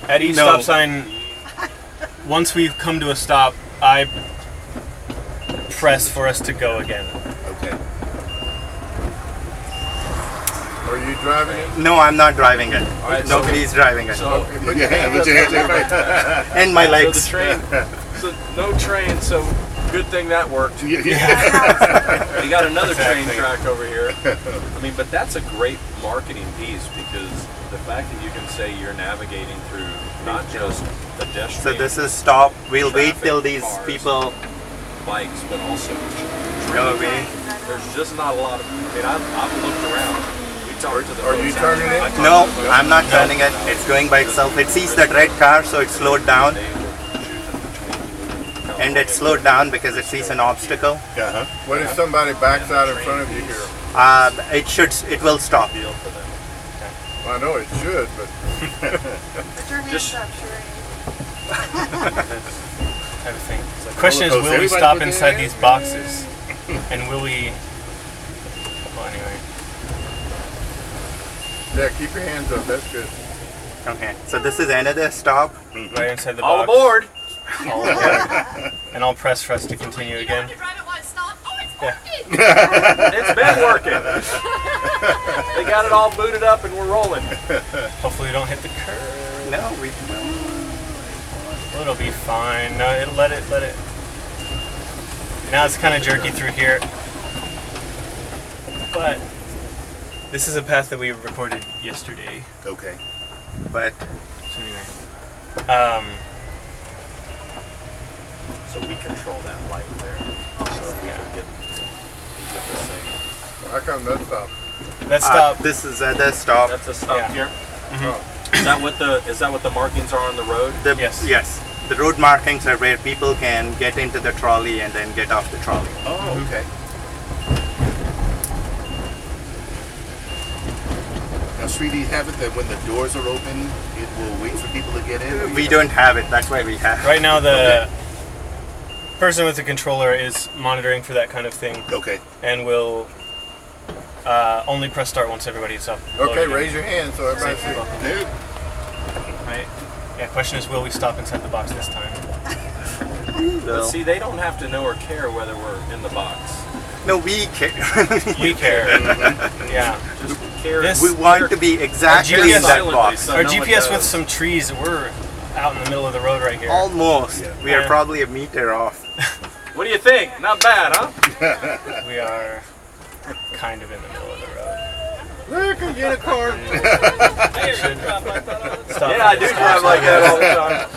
At each stop sign, once we've come to a stop, I press for us to go again. Okay. Are you driving it? No, I'm not driving it. Right, Nobody's driving it. So, Put your hands up. And my legs. So the train, so no train, so good thing that worked. Yeah. You got another train track over here. I mean, but that's a great marketing piece because the fact that you can say you're navigating through not just pedestrian. So this is stop. We'll wait till these cars, people bikes, but also go away. there's just not a lot of. I mean, I've looked around. We talked to the. Are you turning it? No, I'm not turning it. It's going by itself. It sees that red car, so it slowed down. And it slowed down because it sees an obstacle. What if somebody backs out in front of you here? It will stop. Well, I know it should, but Put your hands up, Type of thing. So the question is, will we stop inside these boxes? And will we... Well, anyway. yeah, keep your hands up. That's good. Okay, so this is another stop. Right inside the All box. aboard! All aboard. And I'll press for us to continue again. You drive it while it stops. Oh, it's working! It's been working. They got it all booted up and we're rolling. Hopefully we don't hit the curb. No, we will. Well, it'll be fine. No, it'll let it. Now it's kind of jerky through here. But this is a path that we recorded yesterday. Okay. But So anyway. So we control that light there. So if we can get this thing. How come that stop? Let's stop. this is other stop. That's a stop Yeah. here. Oh. Is that what the markings are on the road? Yes. The road markings are where people can get into the trolley and then get off the trolley. Oh, okay. Now, sweetie, have it that when the doors are open, it will wait for people to get in? We don't have it. That's why we have. Right now the person with the controller is monitoring for that kind of thing. Okay. And will only press start once everybody's up. Okay, loaded in. raise your hand so everybody sees. Dude. Right? Yeah, question is, will we stop inside the box this time? But see, they don't have to know or care whether we're in the box. No, we care. We care. Yeah. Just care. We want to be exactly GPS in that box. so Our no one GPS with does. some trees, we're out in the middle of the road right here. Almost. We are Yeah. probably a meter off. What do you think? Not bad, huh? We are kind of in the middle of the road. Look, a unicorn. Stop Yeah, I do drive like that all the time.